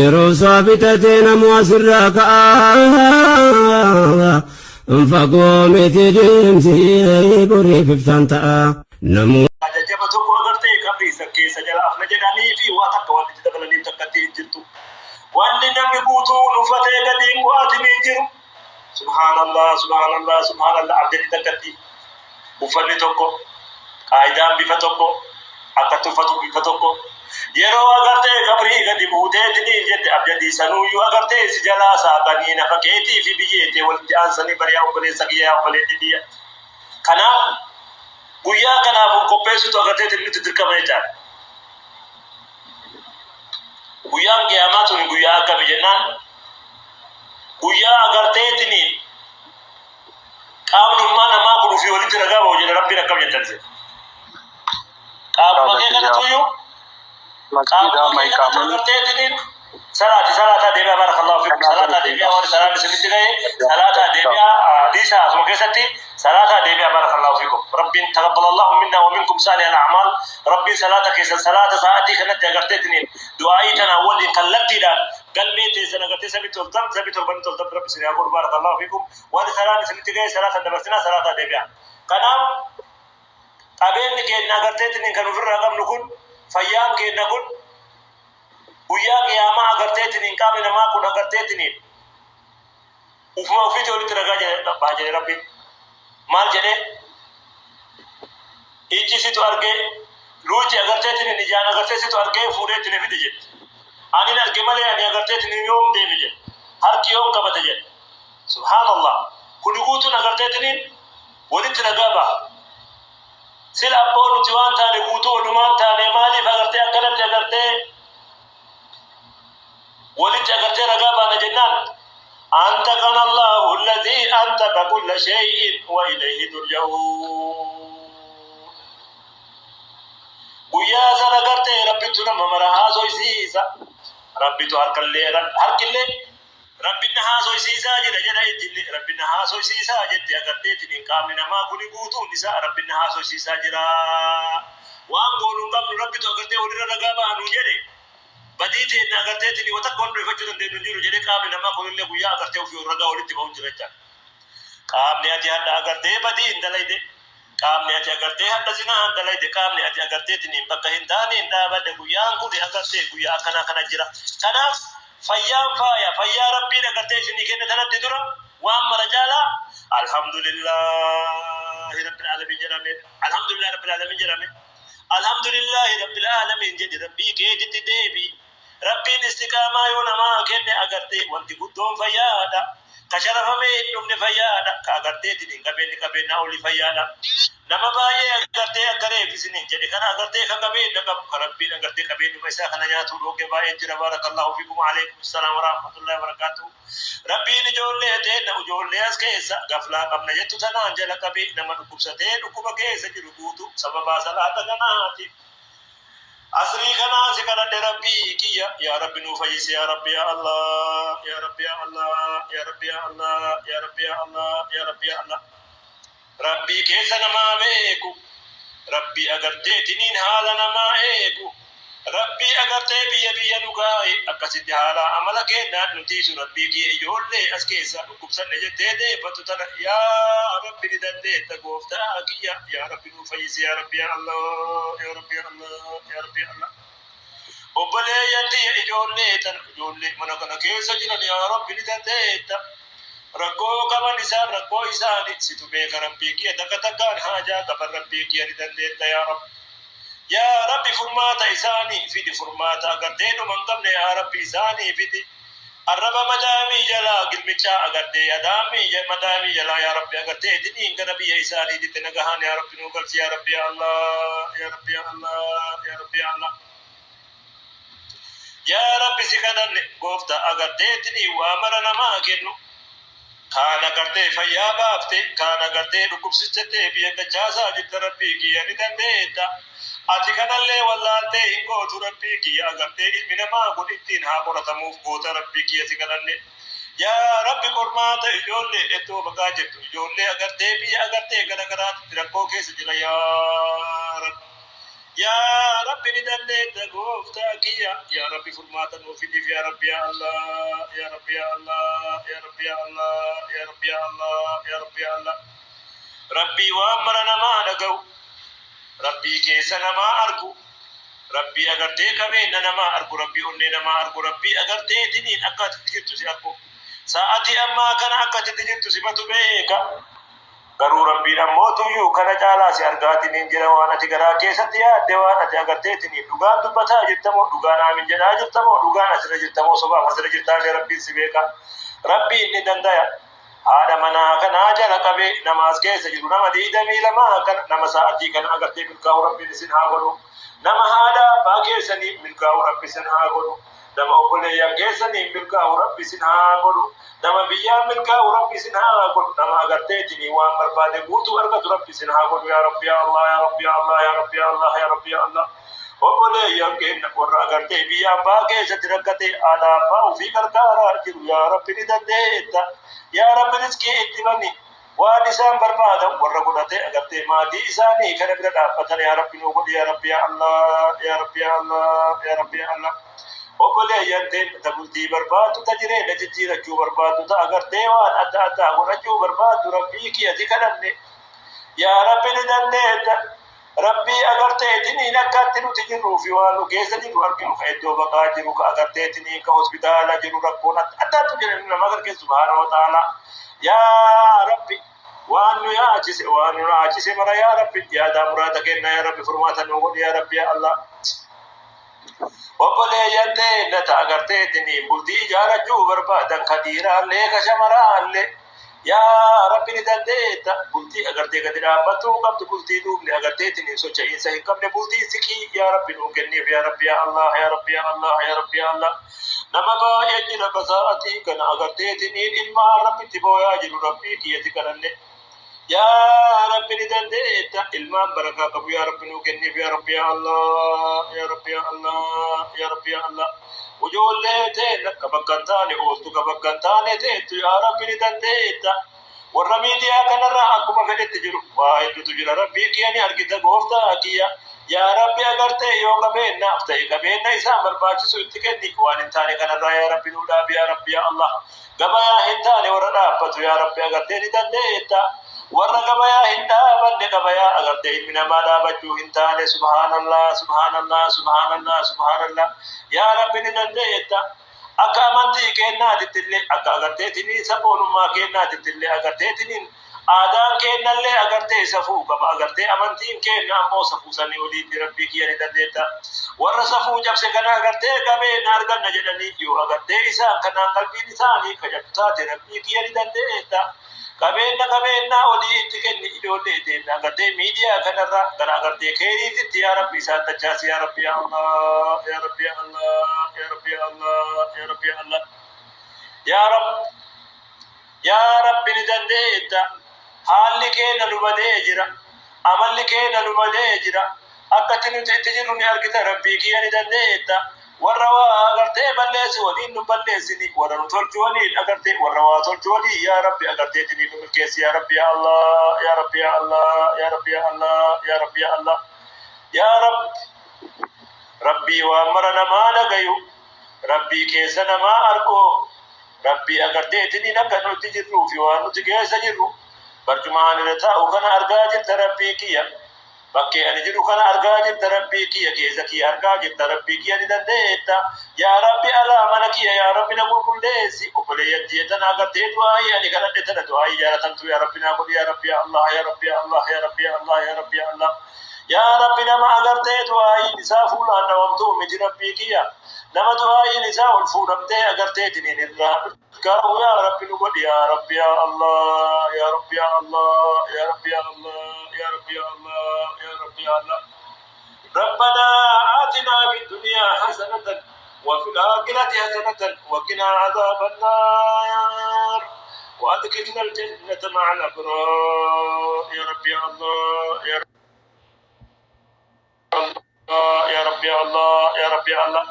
يروسا بتتين مواسراك فقوم تجمسي بري ففتانتا نمو ajajaba tokko agartee qabrii isa keessa jala afna jedhanii fi waa takka wanti itti dabalanii takkatti hin jirtu wanni namni guutuu uffatee gadi hin qo'atanii jiru subhaanallah subhaanallah subhaanallah abdii takkatti uffanni tokko qaayidaan bifa tokko akkatti uffatu bifa tokko yeroo agartee qabrii gadi buuteetini jette abdii sanuyyuu agartee si jalaa saaqanii nafa keetii fi biyyeetii walitti aansanii bari'aa obboleessa kiyyaa obboleetti biyya kanaaf guyyaa kanaaf qopheessitu agartee nuti dirqama jechaadha. Guyyaan qiyaamaa tuni guyyaa akkami jennaan guyyaa agarteetini qaamnummaa namaa kun ofii walitti ragaa bahu jedha rabbiin akkam jettanise. Qaamuma kee kanatuyyuu qaamuma kee kanatu agarteetiniin salaata deebi'aa barakallahu fiikum salaata deebi'aa warri salaanni sinitti ga'e salaata deebi'aa hadiisa asuma keessatti salaata deebi'aa barakallahu fiikum rabbiin taqabbalallahu minna wa minkum salih al-a'mal rabbiin salaata keessa salaata sa'aatii kanatti agarteetiniin du'aa'ii tana waliin kallattiidhaan galmee teessan agartee sabitti ol tam sabitti ol banni ol tam rabbi sinii haguur barakallahu fiikum warri salaanni sinitti ga'e salaata dabarsinaa salaata deebi'aa kanaaf qabeenyi keenya agarteetiniin kan ofirraa qabnu kun fayyaan keenya kun guyyaa qiyaamaa agarteetiniin qaamni namaa kun agarteetiniin ufuma ofiitii walitti ragaa jedhe rabbiin maal jedhe ijjisitu argee luuci agarteetiniin ijaan agarteesitu argee fuudheettine fide jedhe anin arge malee ani agarteetiniin yoom deeme jedhe harki yoom qabate jedhe subhaanallah kuni guutuun agarteetiniin walitti ragaa baha sila abboo nuti waan taane guutuu walumaan taane maaliif agartee akkanatti agartee ولد أقرتي رقابة جنان أنتقنا الله الذي أنتق كل شيء وإليه ترجعون ويا سنة قرتي ربي تنم مرها زوي سيسا ربي تهرك اللي هرك اللي ربي نها زوي سيسا جدا جدا يجلي ربي نها زوي سيسا جدا أقرتي تنين كاملنا ما كوني قوتو نساء ربي نها زوي سيسا جدا وأن قولوا قبل ربي تهركتي ولد رقابة أنو جدي بديتي إن أقرتي وتكون رفجة دينجيرو جدي قابل نما كل اللي بويا أقرتي وفي الرجاء ولدي بهم جريتا قابل أتي هذا أقرتي بدي إن دلايدي قابل أتي أقرتي هذا زنا إن دلايدي قابل أتي أقرتي تنين بكهين داني إن دا بدي بويا أنكودي أقرتي بويا كنا جرا كنا فيام فيا ربي أقرتي شني كنا ثنا تدرا وأما رجالا الحمد لله رب العالمين جرامين الحمد لله رب العالمين جرامين الحمد لله رب العالمين جد ربي كيد تدبي ربين استقامة يونا ما كن أقرتي وانت قدوم فيادا كشرف من نمن فيادا كأقرتي تدين كبين أولي فيادا نما باي أقرتي أقري في سنين جد كنا أقرتي كبين نكب ربين أقرتي كبين مسا كنا ياتو لوك باي جرا بارك الله فيكم عليكم السلام ورحمة الله وبركاته ربين جولة تين وجولة أسكيس غفلا قبل يتو تنا أنجل كبين نما نكبستين نكبكيس جربوتو سبب صلاة كناتي أسري كنا سكنا ربي كيا يا ربي نوفيس يا ربي يا الله يا ربي يا الله يا ربي يا الله يا ربي يا الله يا ربي يا الله ربي كيسنا ما بيكو ربي أقرتي تنين حالنا ما إيكو ربي أقرتي بيا نقاي أكسد حالا عملك نتيس ربي كي يولي أسكيسا نكبسا نجتي دي فتتنا يا ربي ندندي تقوفتا كيا يا ربي نوفيس يا ربي يا الله يا ربي يا الله يا ربي يا الله وبلي ينتي يولي تن يولي منكنا كيسا جنان يا ربي ندندي ركو كمان إنسان ركو إنسان سيتو بيك ربي كي دكتكان حاجة كبر ربي كي ندندي يا ربي فرماتا إساني في دي فرماتا أقردين من قبل يا ربي إساني في دي الرب مدامي جلا قلمشا أقردي أدامي مدامي جلا يا ربي أقردي ديني إنك نبي إساني دي تنقهان يا ربي نوغلس يا ربي يا الله يا ربي يا الله يا ربي يا الله يا ربي سكنن قفتا أقردي ديني وامرنا ما كنو كان أقردي فيا بافتي كان أقردي ركبستي بيك جاسا جد ربي كي ندنديتا ati kanallee wallaaltee hin gootu rabbii kiyya agartee ilmi namaa kun ittiin haa qoratamuuf goota rabbii kiyya si kadhanne yaa rabbi qormaata ijoollee iddoo bagaa jirtu ijoollee agartee biyya agartee garagaraatti rakkoo keessa jira yaa rabbi يا ربي ندلت قوفتك يا ربي فرماتا وفيدي يا ربي يا الله يا ربي يا الله يا ربي يا الله يا ربي يا الله يا ربي يا الله ربي وامرنا ما نقو ربي كيسنا ما أرجو ربي أغرتي كمين نما أرجو ربي أني نما أرجو ربي أغرتي تنين أكاد تجد سيأرجو ساعتي أما كان أكاد تجد سبتو بيكا garuu rabbiin ammootuyyuu kana caalaa si argaatiin jira waan ati garaa keessatti yaadde waan ati agarteetiin dhugaan dubbataa jirtamoo dhugaan aamin jedhaa jirtamoo dhugaan asirra jirtamoo sobaaf asirra jirtaalee rabbiin si beeka rabbiin ni dandaya haadha manaa kanaa jala qabee nama as keessa jiru nama 22 kana nama sa'atii kana agartee milkaa'u rabbiin isin haa godhu nama haadha abbaa keessanii milkaa'u rabbi isin haa godhu nama obboleeyyan keessanii milkaa'u rabbi isin haa godhu nama biyyaa milkaa'u rabbi isin haa godhu nama agarteetiin waan barbaade guutuu argatu rabbi isin haa godhu yaa rabbi ya Allah ya rabbi ya Allah ya rabbi ya Allah ya rabbi ya Allah obboleeyyan keenya warra agartee biyya abbaa keessatti rakkate haadha abbaa ofii gargaaraa jiru yaa rabbi ni dandeetta yaa rabbi riskii itti bani waan isaan barbaadan warra godhate agartee maatii isaanii kana bira dhaabbatan yaa rabbi nu godhi yaa rabbi ya Allah ya rabbi ya Allah ya rabbi ya Allah obboleeyyan keenya tabultii barbaadu ta jireenya jijjiirachuu barbaadu ta agartee waan adda addaa godhachuu barbaadu rabbii kiyati kadhanne yaa rabbi ni dandeetta rabbii agarteetiniin akkatti nuti jirruu fi waan nu keessa jirru arginu ka iddoo baqaa jiru ka agarteetiniin ka hospitaala jiru rakkoon addaatu jira nama gargeessu subhaanahu wa ta'ala yaa rabbi waan nu yaachise mara yaa rabbi yaadaa muraata kenna yaa rabbi furmaata nu godhi yaa rabbi yaa Allah obboleeyyan ta'e ta agarteetiniin bultii ijaarachuu barbaadan ka dhiiraallee ka shamaraallee yaa rabbi ni dandeetta bultii agartee gadi dhaabbattuu qabdu bultii duubne agarteetiniin socho'iinsa hin qabne bultii siqii yaa rabbi nuu kenniif yaa rabbi yaa Allah yaa rabbi yaa Allah yaa rabbi yaa Allah nama baay'ee jira basaatii kana agarteetiniin ilmaan rabbitti booyaa jiru rabbii kiyyati kananne yaa rabbi ni dandeetta ilmaan barakaa qabu yaa rabbi nuu kenniif yaa rabbi yaa Allah yaa rabbi yaa Allah yaa rabbi yaa Allah ujoollee ta'e ka bakka hin taane ooltu ka bakka hin taane ta'ettu yaa rabbi ni dandeetta warra miidiyaa kanarraa akkuma fedhetti jiru waa hedduutu jira rabbii kiyya ni argita gooftaa kiyya yaa rabbi agartee yoo qabeennaaf ta'e qabeenna isaan barbaachisu itti kenni waan hin taane kanarraa yaa rabbi nuu dhaabi yaa rabbi yaa Allah gabayaa hin taane warra dhaabbatu yaa rabbi agartee ni dandeetta warra gabayaa hin dhaabanne gabayaa agartee ilmi namaa dhaabachuu hin taane subhaanallah subhaanallah subhaanallah subhaanallah yaa rabbi ni dandeetta akka amantii kennaatittillee akka agarteetinii saboonummaa kennaatittillee agarteetiniin aadaan kennallee agartee safuu qaba agartee amantiin kenna ammoo safuu sanii oliitti rabbii kiyya ni dandeetta warra safuu cabse kana agartee qabeenya arganna jedhanii yoo agartee isaan kanaan qalbiin isaanii kajabdu taate rabbii kiyya ni dandeetta qabeenya olii itti kenni ijoollee deemna agartee miidiyaa kanarra gara agartee keeniititti yaa rabbi isaan dachaasi yaa rabbi yaa Allah yaa rabbi yaa Allah yaa rabbi yaa Allah yaa rabbi yaa Allah yaa rabbi ni dandeetta haalli keenya nu badee jira amalli keenya nu badee jira akkatti nuti itti jirru ni argita rabbii kiyya ni dandeetta warra waa agartee balleessi waliin nu balleessini warra nu tolchu waliin agartee warra waa tolchu waliin yaa rabbi agartee tini nu milkeessi yaa rabbi yaa Allah yaa rabbi yaa Allah yaa rabbi yaa Allah yaa rabbi yaa Allah yaa rabbi rabbii waan mara namaa dhagayu rabbii keessa namaa argoo rabbii agartee tini akka nuti jirruu fi waan nuti keessa jirru barcumaan irra taa'u kana argaa jirta rabbii kiyya bakkee ani jiru kana argaa jirta rabbii kiyya keessa kiyya argaa jirta rabbii kiyya ni dandeetta yaa rabbi alaa mana kiyya yaa rabbi na qulqulleessi obboleeyyan jeetan agartee du'aayii ani kadhadhe tana du'aayii jaalatamtu yaa rabbi naa godhi yaa rabbi yaa Allah yaa rabbi yaa Allah yaa rabbi yaa Allah yaa rabbi yaa Allah yaa rabbi nama agartee du'aayii isaa fuulaan dhawamtuu miti rabbii kiyya nama du'aayii isaa ol fuudhamtee agartee tiniin irraa kaahu yaa rabbi nu godhi yaa rabbi yaa Allah yaa rabbi yaa Allah yaa rabbi yaa Allah yaa rabbi yaa Allah يا رب يا الله ربنا آتنا في الدنيا حسنة وفي الآخرة حسنة وقنا عذاب النار وأدخلنا الجنة مع الأبرار يا رب يا الله يا رب يا الله يا رب يا الله يا رب يا الله